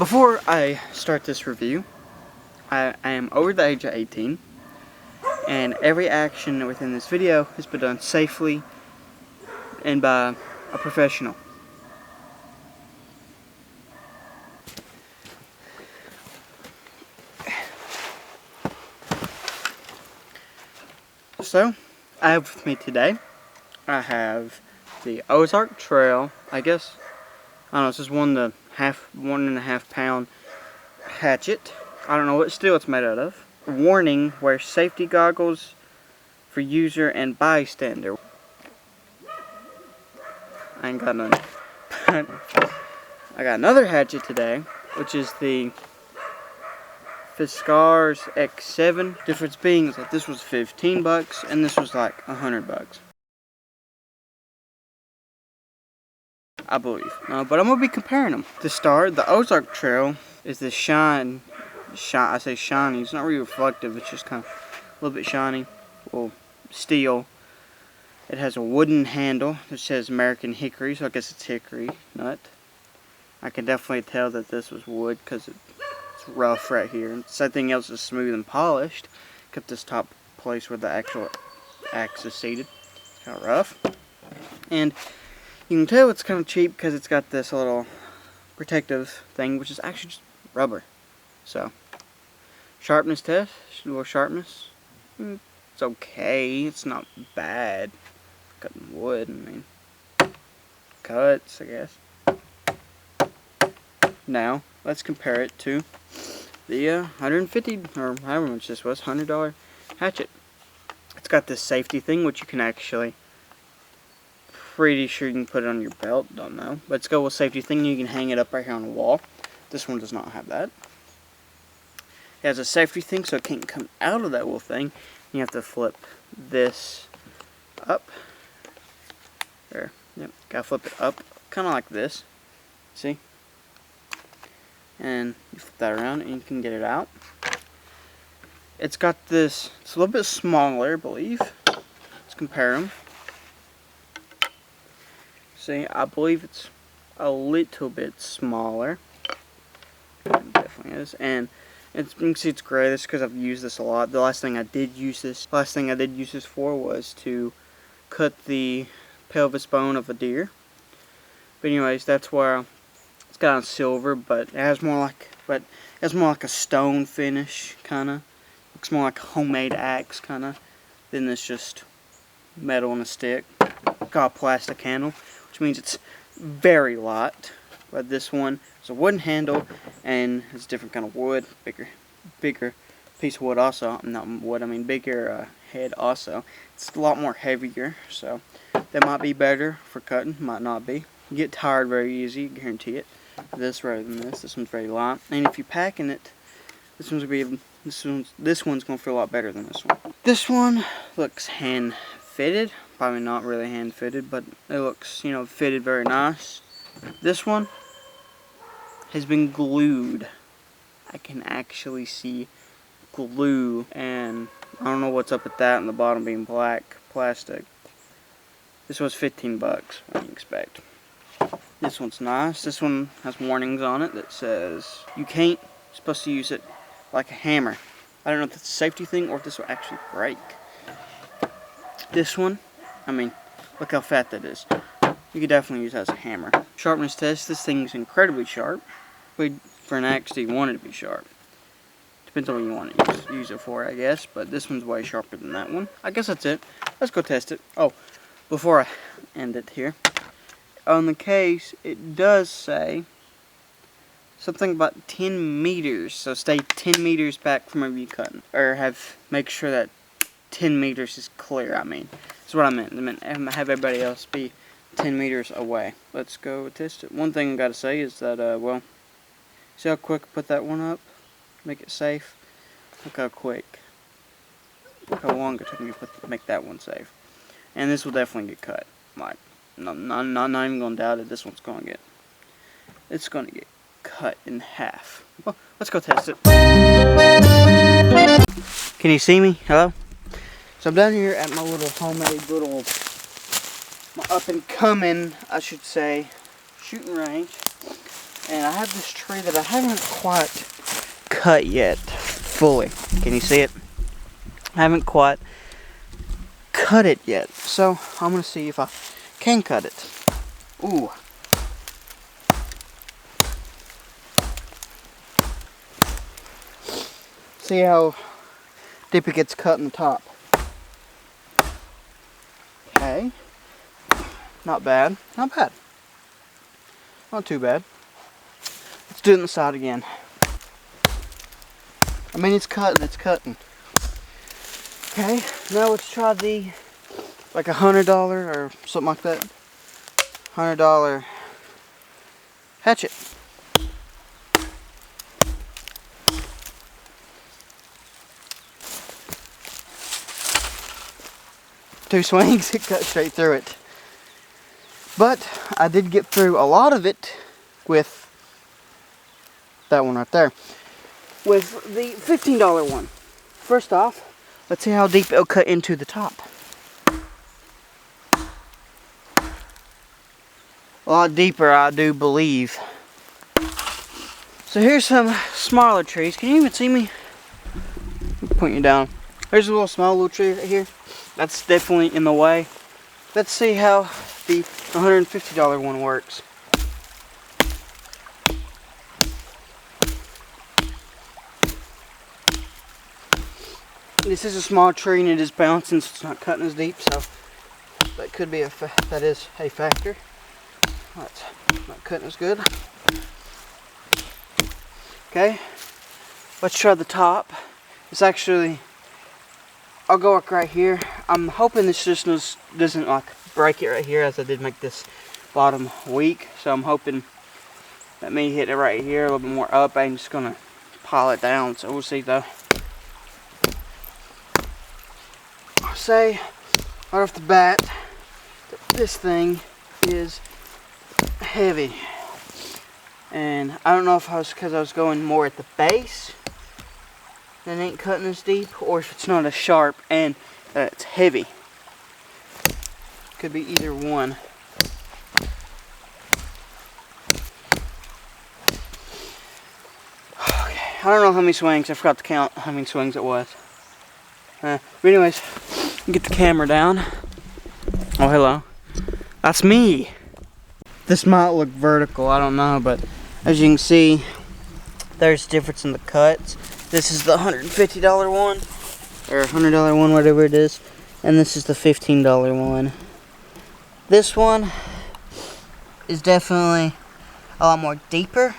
Before I start this review, I am over the age of 18, and every action within this video has been done safely and by a professional. So, I have with me today, I have the Ozark Trail, I guess. I don't know, this is 1.5 pound hatchet. I don't know what steel it's made out of. Warning, wear safety goggles for user and bystander. I ain't got none. I got another hatchet today, which is the Fiskars X7. Difference being is that this was 15 bucks and this was like 100 bucks. I believe. But I'm going to be comparing them. To start, the Ozark Trail is this shine. I say shiny. It's not really reflective. It's just kind of a little bit shiny. Well, steel. It has a wooden handle that says American Hickory, so I guess it's hickory nut. I can definitely tell that this was wood because it's rough right here. Everything else is smooth and polished, except this top place where the actual axe is seated. It's kind of rough. And you can tell it's kind of cheap because it's got this little protective thing, which is actually just rubber. So, sharpness test, a little sharpness. It's okay, it's not bad. Cutting wood, I mean, cuts, I guess. Now, let's compare it to the 150 or however much this was, $100 hatchet. It's got this safety thing, which you can actually, pretty sure you can put it on your belt, don't know. But it's got a little safety thing, you can hang it up right here on the wall. This one does not have that. It has a safety thing, so it can't come out of that little thing. You have to flip this up. There, yep, gotta flip it up, kind of like this. See? And you flip that around and you can get it out. It's got this, it's a little bit smaller, I believe. Let's compare them. See, I believe it's a little bit smaller. It definitely is. And you can see it's gray. That's because I've used this a lot. The last thing I did use this for was to cut the pelvis bone of a deer. But anyways, that's where it's got silver, but it has more like a stone finish, kinda. Looks more like a homemade axe, kinda, than this just metal on a stick. Got a plastic handle, which means it's very light. But this one is a wooden handle, and it's a different kind of wood, bigger piece of wood also. Not wood, I mean bigger head also. It's a lot more heavier, so that might be better for cutting, might not be. You get tired very easy, guarantee it. This rather than this. This one's very light, and if you're packing it, this one's gonna feel a lot better than this one. This one looks hand fitted, probably not really hand fitted, but it looks, you know, fitted very nice. This one has been glued. I can actually see glue, and I don't know what's up with that, and the bottom being black plastic. This was 15 bucks, what do you expect? This one's nice. This one has warnings on it that says you can't, you're supposed to use it like a hammer. I don't know if that's a safety thing or if this will actually break. This one, I mean, look how fat that is. You could definitely use that as a hammer. Sharpness test, this thing is incredibly sharp. For an axe, you want it to be sharp. Depends on what you want to use it for, I guess. But this one's way sharper than that one. I guess that's it. Let's go test it. Oh, before I end it here. On the case, it does say something about 10 meters. So stay 10 meters back from wherever you're cutting. Or make sure that 10 meters is clear, I mean. That's what I meant. I meant have everybody else be 10 meters away. Let's go test it. One thing I gotta say is that, well, see how quick I put that one up? Make it safe. Look how quick. Look how long it took me to make that one safe. And this will definitely get cut. Like, not even gonna doubt it. This one's gonna get. It's gonna get cut in half. Well, let's go test it. Can you see me? Hello? So I'm down here at my little homemade my up and coming, I should say, shooting range. And I have this tree that I haven't quite cut yet fully. Can you see it? I haven't quite cut it yet. So I'm going to see if I can cut it. Ooh. See how deep it gets cut in the top. Okay. Not bad. Not bad. Not too bad. Let's do it on the side again. I mean, it's cutting. It's cutting. Okay. Now let's try the, like $100 or something like that. $100 hatchet. Two swings, it cut straight through it. But I did get through a lot of it with that one right there. With the $15 one. First off, let's see how deep it'll cut into the top. A lot deeper, I do believe. So here's some smaller trees. Can you even see me? Point you down. There's a little tree right here. That's definitely in the way. Let's see how the $150 one works. This is a small tree and it is bouncing, so it's not cutting as deep. So that could be that is a factor. That's not cutting as good. Okay, let's try the top. It's actually, I'll go like right here. I'm hoping this just doesn't like break it right here, as I did make this bottom weak. So I'm hoping that me hitting it right here a little bit more up, I'm just gonna pile it down. So we'll see though. I'll say right off the bat that this thing is heavy. And I don't know if because I was going more at the base and it ain't cutting as deep, or if it's not as sharp and it's heavy. Could be either one. Okay, I don't know how many swings. I forgot to count how many swings it was. But anyways, get the camera down. Oh, hello. That's me. This might look vertical, I don't know, but as you can see, there's a difference in the cuts. This is the $150 one, or $100 one, whatever it is, and this is the $15 one. This one is definitely a lot more deeper,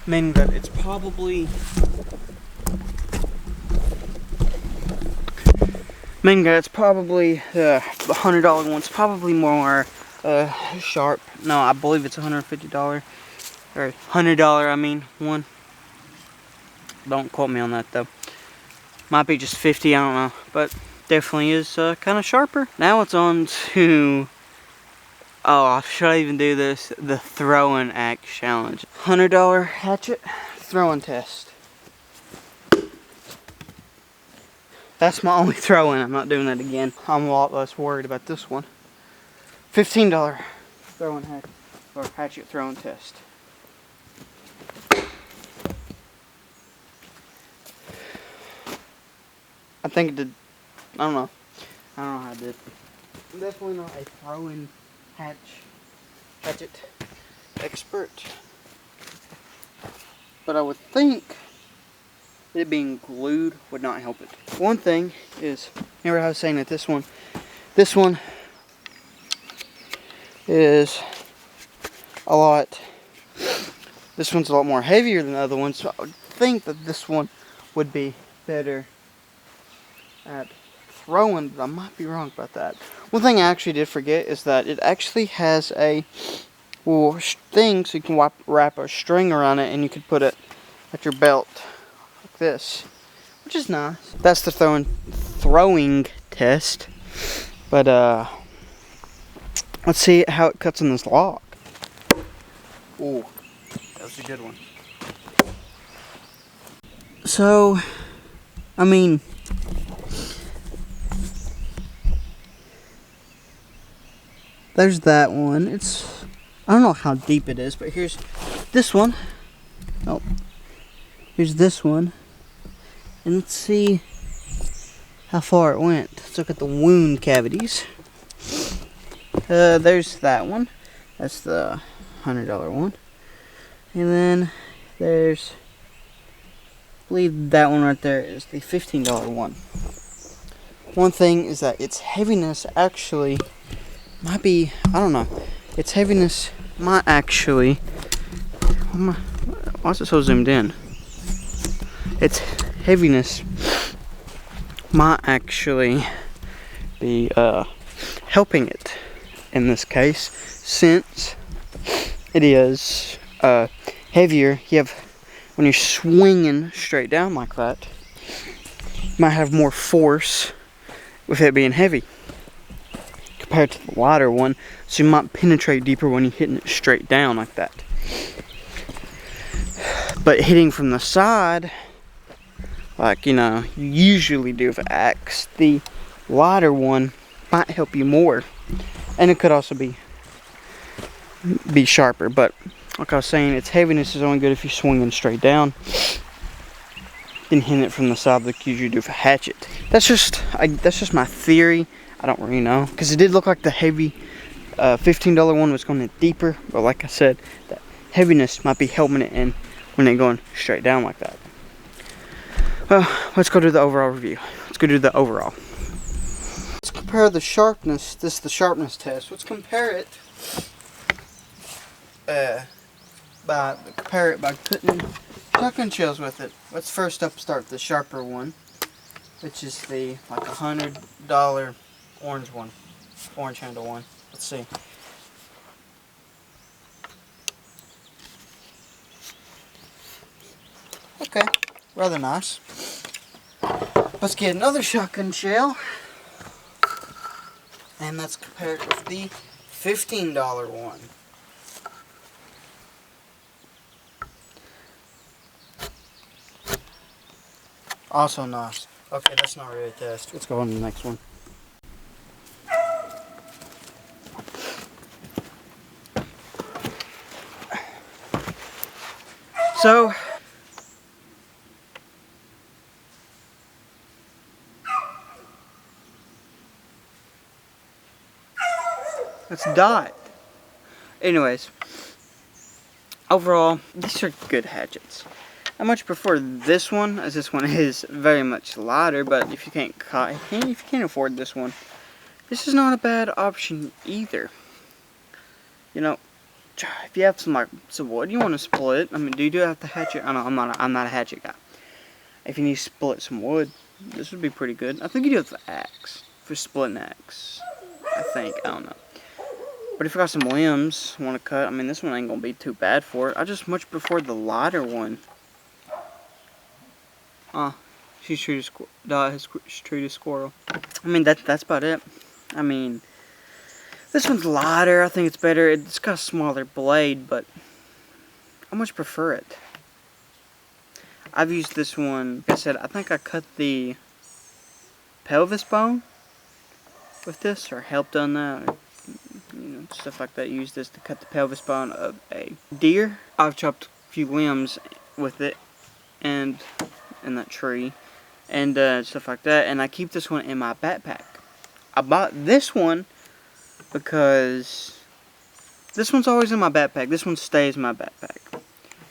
meaning that it's probably the $100 one's probably more sharp. No, I believe it's $150 or $100. I mean one. Don't quote me on that though. Might be just 50. I don't know, but definitely is kind of sharper. Now it's on to, oh, should I even do this? The throw-in axe challenge. $100 hatchet throw-in test. That's my only throw-in. I'm not doing that again. I'm a lot less worried about this one. $15 throw-in hatchet throw-in test. I think it did. I don't know how I did. I'm definitely not a throw-in hatchet expert, but I would think it being glued would not help it. One thing is, remember how I was saying that this one is a lot, this one's a lot more heavier than the other one, so I would think that this one would be better at throwing, but I might be wrong about that. One thing I actually did forget is that it actually has a little thing so you can wrap a string around it and you could put it at your belt like this, which is nice. That's the throwing test. But let's see how it cuts in this log. Ooh, that was a good one. So, I mean, there's that one. I don't know how deep it is, but here's this one. Oh, here's this one. And let's see how far it went. Let's look at the wound cavities. There's that one. That's the $100 one. And then there's, I believe that one right there is the $15 one. One thing is that its heaviness actually might be, I don't know. Its heaviness might actually, why is it so zoomed in? Its heaviness might actually be helping it in this case, since it is heavier. You have, when you're swinging straight down like that, you might have more force with it being heavy compared to the lighter one, so you might penetrate deeper when you're hitting it straight down like that. But hitting from the side, like, you know, you usually do with an axe, the lighter one might help you more, and it could also be sharper. But like I was saying, its heaviness is only good if you're swinging straight down, then hitting it from the side like you usually do with a hatchet. That's just my theory. I don't really know, because it did look like the heavy $15 one was going deeper, but like I said, that heaviness might be helping it in when they're going straight down like that. Well, let's go do the overall review. Let's go do the overall. Let's compare the sharpness. This is the sharpness test. Let's compare it by putting shotgun shells with it. Let's first up start the sharper one, which is the like $100 orange one, orange handle one. Let's see. Okay, rather nice. Let's get another shotgun shell, and let's compare it with the $15 one. Also nice. Okay, that's not really a test. Let's go on to the next one. So, let's dot. Anyways, overall, these are good hatchets. I much prefer this one, as this one is very much lighter. But if you can't afford this one, this is not a bad option either. You know, if you have some wood you want to split, I mean, do you have the hatchet? I know I'm not a hatchet guy. If you need to split some wood, this would be pretty good. I think you do have the axe for splitting axe. I don't know. But if you got some limbs you want to cut, I mean, this one ain't gonna be too bad for it. I just much prefer the lighter one. She's treated treated squirrel. I mean, that's about it. I mean, this one's lighter. I think it's better. It's got a smaller blade, but I much prefer it. I've used this one. Like I said, I think I cut the pelvis bone with this, or helped on that, or, you know, stuff like that. Use this to cut the pelvis bone of a deer. I've chopped a few limbs with it, and in that tree, and stuff like that. And I keep this one in my backpack. I bought this one because this one's always in my backpack. This one stays in my backpack.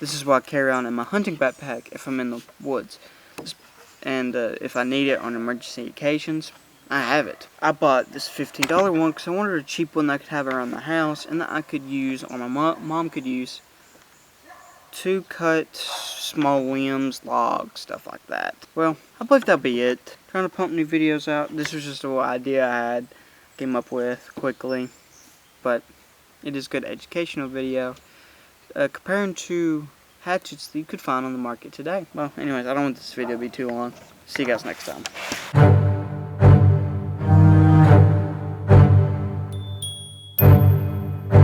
This is what I carry on in my hunting backpack if I'm in the woods. And if I need it on emergency occasions, I have it. I bought this $15 one because I wanted a cheap one that I could have around the house and that I could use, or my mom could use, to cut small limbs, logs, stuff like that. Well, I believe that'll be it. Trying to pump new videos out. This was just an idea I had, came up with quickly, but it is a good educational video comparing to hatchets that you could find on the market today. Well, anyways, I don't want this video to be too long. See you guys next time.